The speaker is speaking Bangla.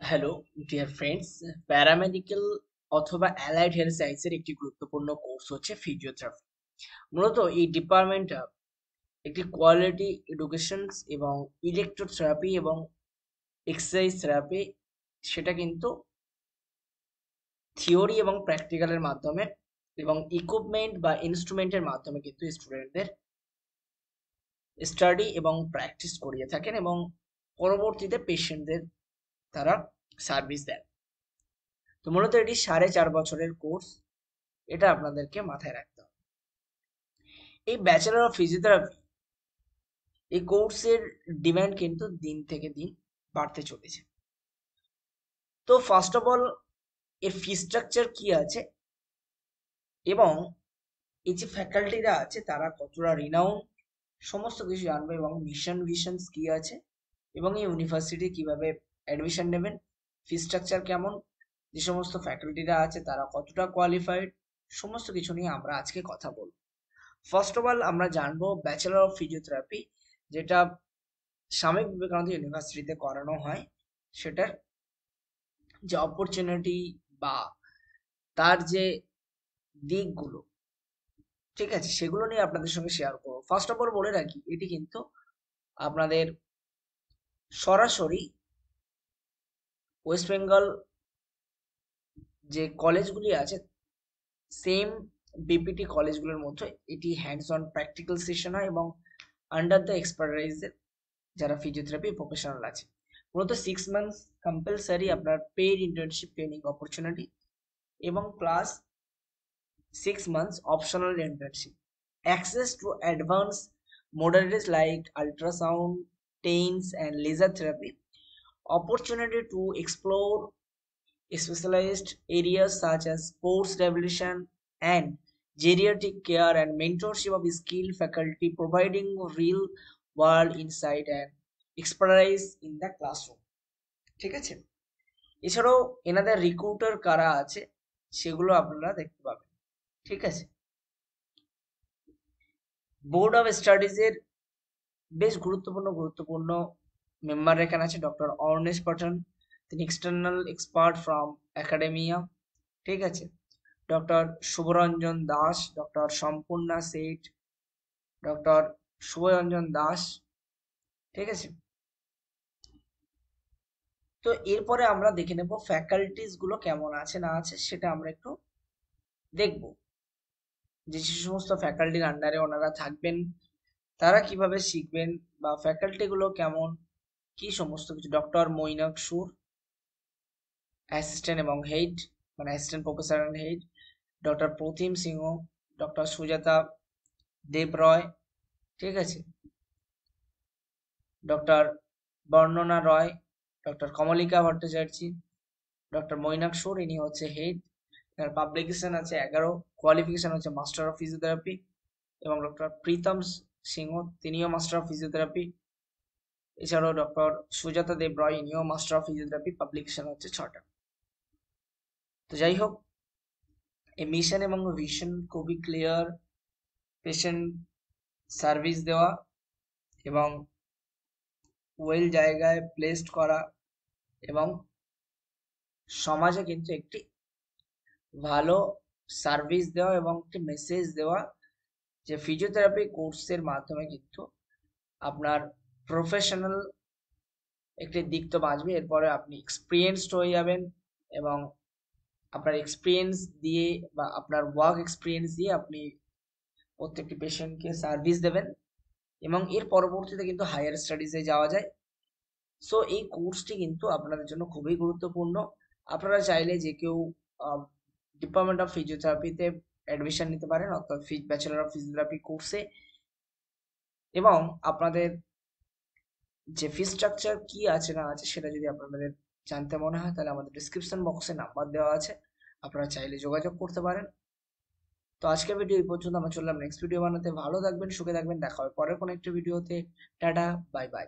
হ্যালো ডিয়ার ফ্রেন্ডস, প্যারামেডিক্যাল অথবা অ্যালাইড হেলথ সায়েন্সের একটি গুরুত্বপূর্ণ কোর্স হচ্ছে ফিজিওথেরাপি। মূলত এই ডিপার্টমেন্টটা একটি কোয়ালিটি এডুকেশন এবং ইলেকট্রোথেরাপি এবং এক্সারসাইজ থেরাপি, সেটা কিন্তু থিওরি এবং প্র্যাকটিক্যালের মাধ্যমে এবং ইকুইপমেন্ট বা ইনস্ট্রুমেন্টের মাধ্যমে কিন্তু স্টুডেন্টদের স্টাডি এবং প্র্যাকটিস করিয়ে থাকেন এবং পরবর্তীতে পেশেন্টদের তারা সার্ভিস দেন। তো মূলত এটি 4.5 বছরের কোর্স, এটা আপনাদেরকে মাথায় রাখতে হবে। এই ব্যাচেলর অফ ফিজিওথেরাপি এই কোর্সের ডিমান্ড কিন্তু দিন থেকে দিন বাড়তে চলেছে। তো ফার্স্ট অফ অল, এর ফি স্ট্রাকচার কি আছে এবং এই যে ফ্যাকাল্টিরা আছে তারা কতটা রিনাউন, সমস্ত কিছু জানবো এবং মিশন ভিশনস কি আছে এবং এই ইউনিভার্সিটি কিভাবে অ্যাডমিশন নেবেন, ফি স্ট্রাকচার কেমন, যে সমস্ত ফ্যাকাল্টিরা আছে তারা কতটা কোয়ালিফাইড, সমস্ত কিছু নিয়ে আমরা আজকে কথা বলবো। ফার্স্ট অফ অল আমরা জানবো ব্যাচেলর অফ ফিজিওথেরাপি, যেটা স্বামী বিবেকানন্দ ইউনিভার্সিটিতে করানো হয়, সেটার যে অপরচুনিটি বা তার যে দিকগুলো, ঠিক আছে, সেগুলো নিয়ে আপনাদের সঙ্গে শেয়ার করবো। ফার্স্ট অফ অল বলে রাখি, এটি কিন্তু আপনাদের সরাসরি ওয়েস্ট বেঙ্গল যে কলেজগুলি আছে সেম বিপিটি কলেজগুলোর মতো এটি হ্যান্ডস অন প্র্যাকটিক্যাল সেশন হয় এবং আন্ডার দ্য এক্সপার্টাইজের যারা ফিজিওথেরাপি প্রফেশনাল আছে। মূলত 6 মান্থস কম্পালসারি আপনার পেইড ইন্টার্নশিপ ট্রেনিং অপরচুনিটি এবং plus 6 months optional internship, access to advanced modalities like ultrasound, TENS and laser therapy, opportunity to explore specialized areas such as sports rehabilitation and geriatric care, and mentorship of skilled faculty providing real world insight and expertise in the classroom। ঠিক আছে, এছাড়াও এনাদের রিক্রুটার কারা আছে সেগুলো আপনারা দেখতে পাবেন। ঠিক আছে, বোর্ড অফ স্টাডিজ এর বেশ গুরুত্বপূর্ণ মেম্বার এখানে আছে ডক্টর অর্নেশ পাঠান, তিনি এক্সটার্নাল এক্সপার্ট ফ্রম একাডেমিয়া। ঠিক আছে, doctor Shubhoranjan Das, doctor Sampurna Seth, doctor Shubhoranjan Das. ঠিক আছে, তো এরপরে আমরা দেখে নেব ফ্যাকাল্টিস গুলো কেমন আছে না আছে, সেটা আমরা একটু দেখব, যে সমস্ত ফ্যাকাল্টির আন্ডারে ওনারা থাকবেন, তারা কিভাবে শিখবেন বা ফ্যাকাল্টি গুলো কেমন, কি সমস্ত কিছু। ডক্টর মৈনাক সুর, অ্যাসিস্ট্যান্ট এবং হেড, মানে assistant professor and head, doctor Pratim Singha, doctor Sujata Deb Roy. ঠিক আছে, doctor Barnana Roy, doctor Kamalika Bhattacharya, doctor Mainak Sur, ইনি হচ্ছে হেড। পাবলিকেশন আছে 11, কোয়ালিফিকেশন হচ্ছে মাস্টার অফ ফিজিওথেরাপি, এবং ডক্টর প্রীতম সিংহ, তিনিও মাস্টার অফ ফিজিওথেরাপি। এছাড়াও ডক্টর সুজাতা দেব রয়, ইনিও মাস্টার অফ ফিজিওথেরাপি, পাবলিকেশন হচ্ছে 6টা। তো যাই হোক, এই মিশন এবং ভিশন খুবই ক্লিয়ার, পেশেন্ট সার্ভিস দেওয়া এবং ওয়েল জায়গায় প্লেসড করা এবং সমাজে কিন্তু একটি ভালো সার্ভিস দেওয়া এবং একটি মেসেজ দেওয়া, যে ফিজিওথেরাপি কোর্সের মাধ্যমে কিন্তু আপনার প্রফেশনাল একটি দিক তো বাঁচবে, এরপরে আপনি এক্সপিরিয়েন্সড হয়ে যাবেন এবং আপনার এক্সপিরিয়েন্স দিয়ে বা আপনার ওয়ার্ক এক্সপিরিয়েন্স দিয়ে আপনি প্রত্যেকটি পেশেন্টকে সার্ভিস দেবেন এবং এর পরবর্তীতে কিন্তু হায়ার স্টাডিজে যাওয়া যায়। সো এই কোর্সটি কিন্তু আপনাদের জন্য খুবই গুরুত্বপূর্ণ। আপনারা চাইলে যে কেউ ডিপার্টমেন্ট অফ ফিজিওথেরাপিতে অ্যাডমিশন নিতে পারেন, অর্থাৎ ব্যাচেলর অফ ফিজিওথেরাপি কোর্সে। এবং আপনাদের যে ফি স্ট্রাকচার কি আছে না আছে সেটা যদি আপনাদের জানতে মনে হয়, তাহলে আমাদের ডিসক্রিপশন বক্সে নাম্বার দেওয়া আছে, আপনারা চাইলে যোগাযোগ করতে পারেন। তো আজকের ভিডিও এই পর্যন্ত, আমরা চললাম নেক্সট ভিডিও বানাতে। ভালো থাকবেন, সুখে থাকবেন, দেখা হবে পরের কোনো একটা ভিডিওতে। Tata, bye bye.